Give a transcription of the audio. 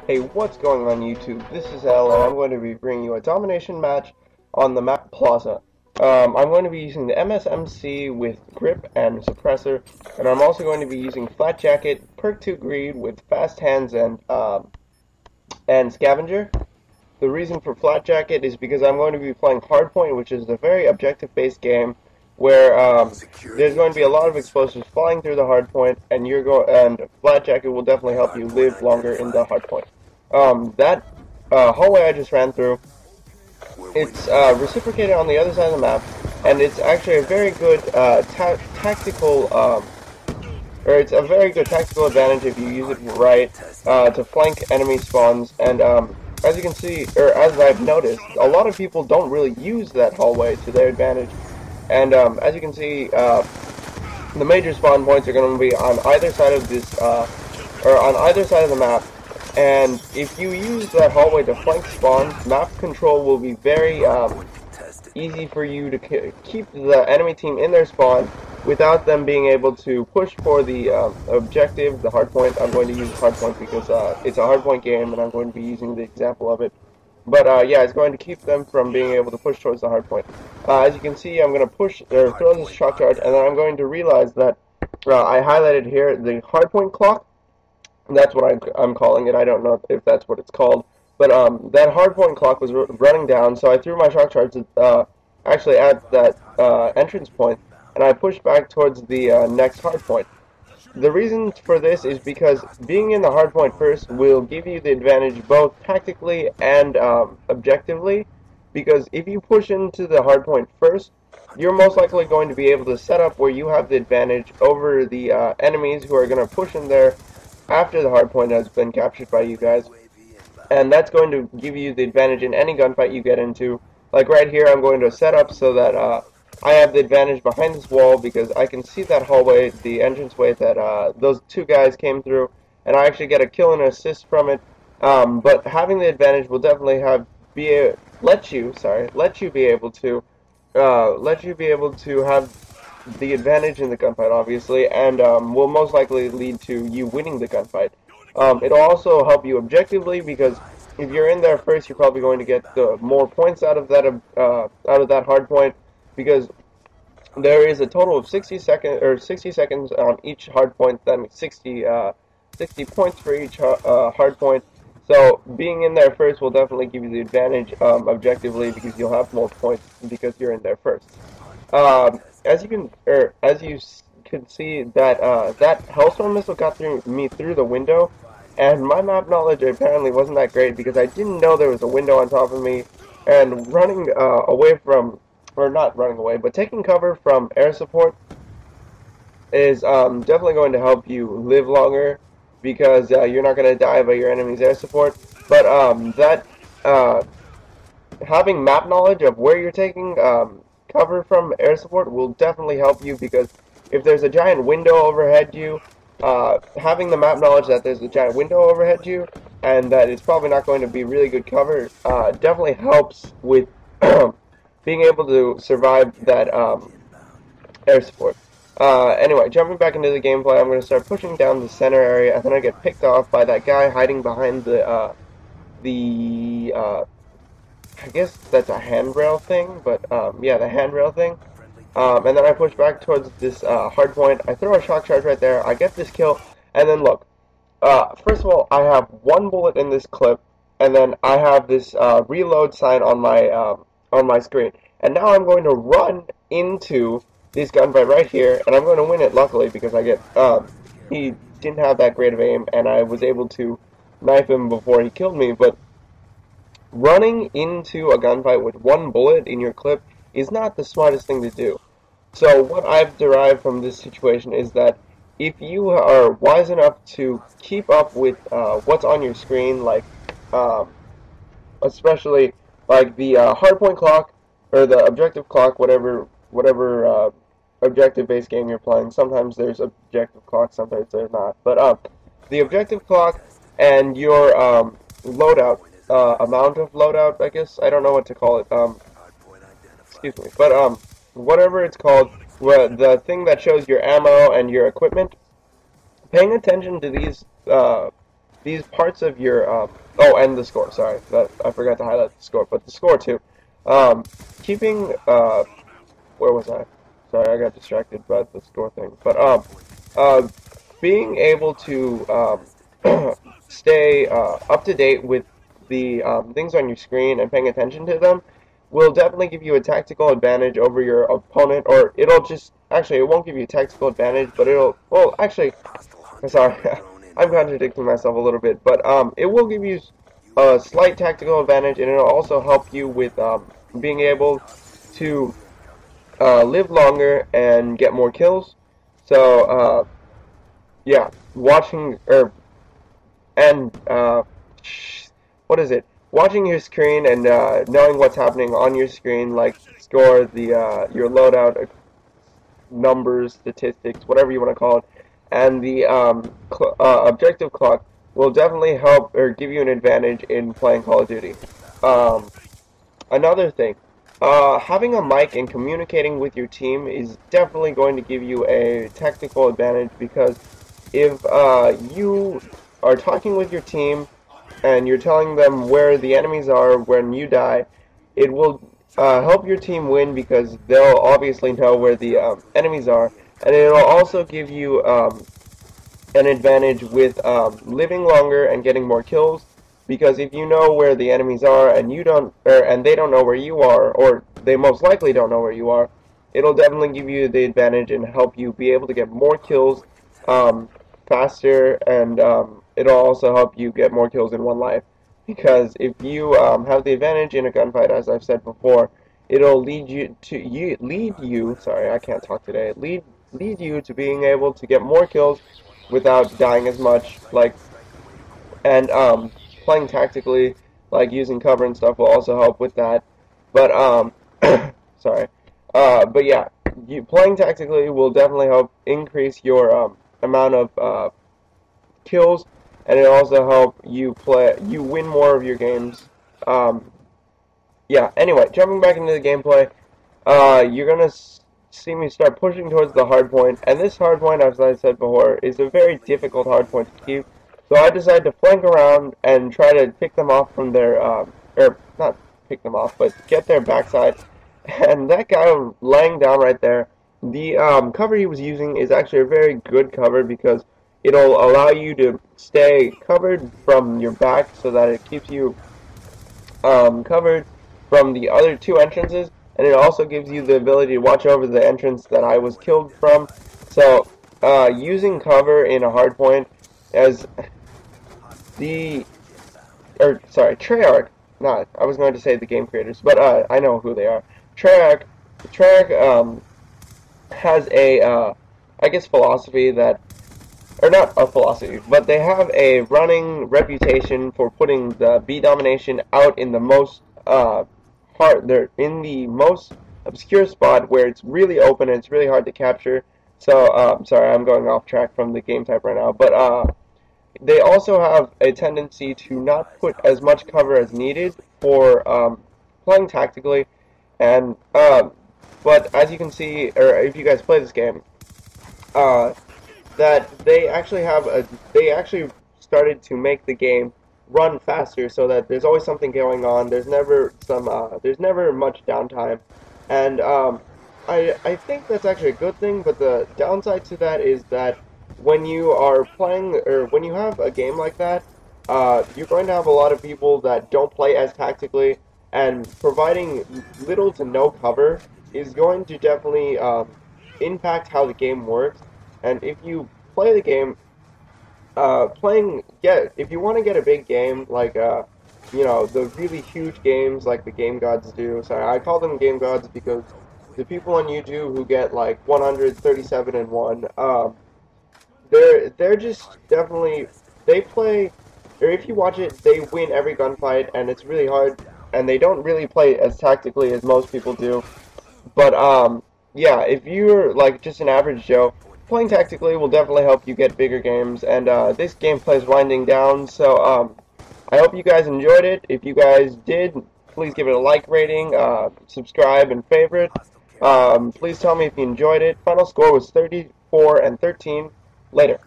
Hey, what's going on YouTube? This is Al, and I'm going to be bringing you a domination match on the map Plaza. I'm going to be using the MSMC with Grip and Suppressor, and I'm also going to be using Flat Jacket, Perk 2 Greed with Fast Hands and Scavenger. The reason for Flat Jacket is because I'm going to be playing Hardpoint, which is a very objective-based game where there's going to be a lot of explosives flying through the hardpoint, and Flat Jacket will definitely help you live longer in the hardpoint. That hallway I just ran through, it's reciprocated on the other side of the map, and it's actually a very good tactical, or it's a very good tactical advantage if you use it right to flank enemy spawns. And as you can see, or as I've noticed, a lot of people don't really use that hallway to their advantage. And as you can see, the major spawn points are going to be on either side of this, or on either side of the map. And if you use that hallway to flank spawns, map control will be very easy for you to keep the enemy team in their spawn without them being able to push for the objective, the hardpoint. I'm going to use hardpoint because it's a hardpoint game, and I'm going to be using the example of it. But yeah, it's going to keep them from being able to push towards the hardpoint. As you can see, I'm going to push or throw this shock charge, and then I'm going to realize that I highlighted here the hardpoint clock. That's what I'm calling it. I don't know if that's what it's called, but that hardpoint clock was running down, so I threw my shock charge actually at that entrance point, and I pushed back towards the next hardpoint. The reason for this is because being in the hardpoint first will give you the advantage both tactically and objectively, because if you push into the hardpoint first, you're most likely going to be able to set up where you have the advantage over the enemies who are going to push in there after the hardpoint has been captured by you guys, and that's going to give you the advantage in any gunfight you get into. Like right here, I'm going to set up so that I have the advantage behind this wall because I can see that hallway, the entranceway that those two guys came through, and I actually get a kill and an assist from it. But having the advantage will definitely let you be able to have the advantage in the gunfight, obviously, and will most likely lead to you winning the gunfight. It'll also help you objectively because if you're in there first, you're probably going to get the more points out of that hard point, because there is a total of 60 seconds on each hard point. That means 60 points for each hard point. So being in there first will definitely give you the advantage objectively because you'll have more points because you're in there first. As you can see, that Hellstorm missile got through the window, and my map knowledge apparently wasn't that great because I didn't know there was a window on top of me, and running away from, or not running away, but taking cover from air support is definitely going to help you live longer because you're not going to die by your enemy's air support. But having map knowledge of where you're taking cover from air support will definitely help you, because if there's a giant window overhead you, having the map knowledge that there's a giant window overhead you and that it's probably not going to be really good cover definitely helps with being able to survive that air support. Anyway, jumping back into the gameplay, I'm going to start pushing down the center area, and then I get picked off by that guy hiding behind I guess that's a handrail thing, but yeah, the handrail thing. And then I push back towards this hard point. I throw a shock charge right there. I get this kill, and then look. First of all, I have one bullet in this clip, and then I have this reload sign on my screen. And now I'm going to run into this gunfight right here, and I'm going to win it. Luckily, because he didn't have that great of aim, and I was able to knife him before he killed me. But running into a gunfight with one bullet in your clip is not the smartest thing to do. So what I've derived from this situation is that if you are wise enough to keep up with what's on your screen, like especially like the hardpoint clock or the objective clock, whatever objective-based game you're playing. Sometimes there's objective clock, sometimes there's not. But the objective clock and your loadout. Amount of loadout, I guess. I don't know what to call it. Excuse me. But whatever it's called, the thing that shows your ammo and your equipment, paying attention to these these parts of your oh, and the score. Sorry, I forgot to highlight the score, but the score too. Keeping where was I? Sorry, I got distracted by the score thing. But uh, being able to stay up to date with the things on your screen and paying attention to them will definitely give you a tactical advantage over your opponent, or it'll just, actually, it won't give you a tactical advantage, but it'll, well, actually, I'm sorry, I'm contradicting myself a little bit, but it will give you a slight tactical advantage, and it'll also help you with being able to live longer and get more kills. So, yeah, watching, and what is it? Watching your screen and knowing what's happening on your screen, like score, your loadout numbers, statistics, whatever you want to call it, and the objective clock will definitely help or give you an advantage in playing Call of Duty. Um, Another thing, having a mic and communicating with your team is definitely going to give you a technical advantage, because if you are talking with your team and you're telling them where the enemies are when you die, it will help your team win, because they'll obviously know where the enemies are, and it'll also give you an advantage with living longer and getting more kills, because if you know where the enemies are and you don't, and they don't know where you are, or they most likely don't know where you are, it'll definitely give you the advantage and help you be able to get more kills um, faster, and it'll also help you get more kills in one life. Because if you have the advantage in a gunfight, as I've said before, it'll lead you. Sorry, I can't talk today. Lead you to being able to get more kills without dying as much. And playing tactically, like using cover and stuff, will also help with that. But sorry. But yeah, playing tactically will definitely help increase your amount of kills, and it also help you win more of your games. Um, yeah. Anyway, jumping back into the gameplay, you're gonna see me start pushing towards the hard point, and this hard point, as I said before, is a very difficult hard point to keep. So I decided to flank around and try to pick them off from their, or not pick them off, but get their backside. And that guy laying down right there, the cover he was using is actually a very good cover, because it'll allow you to stay covered from your back, so that it keeps you covered from the other two entrances, and it also gives you the ability to watch over the entrance that I was killed from. So, using cover in a hardpoint, as the, or sorry, Treyarch, not, I was going to say the game creators, but I know who they are. Treyarch has a, I guess, philosophy that, or not a philosophy, but they have a running reputation for putting the B domination out in the most they're in the most obscure spot where it's really open and it's really hard to capture. So, sorry, I'm going off track from the game type right now, but they also have a tendency to not put as much cover as needed for playing tactically, and but as you can see, or if you guys play this game, that they actually started to make the game run faster, so that there's always something going on. There's never much downtime, and I think that's actually a good thing. But the downside to that is that when you are playing, or when you have a game like that, you're going to have a lot of people that don't play as tactically, and providing little to no cover is going to definitely impact how the game works. And if you play the game, if you want to get a big game, like, the really huge games like the game gods do. Sorry, I call them game gods because the people on YouTube who get like 137 and 1, they're just definitely, they play, or if you watch it, they win every gunfight, and it's really hard, and they don't really play as tactically as most people do. But yeah, if you're like just an average Joe, playing tactically will definitely help you get bigger games. And this gameplay is winding down, so I hope you guys enjoyed it. If you guys did, please give it a like rating, subscribe, and favorite. Please tell me if you enjoyed it. Final score was 34 and 13. Later.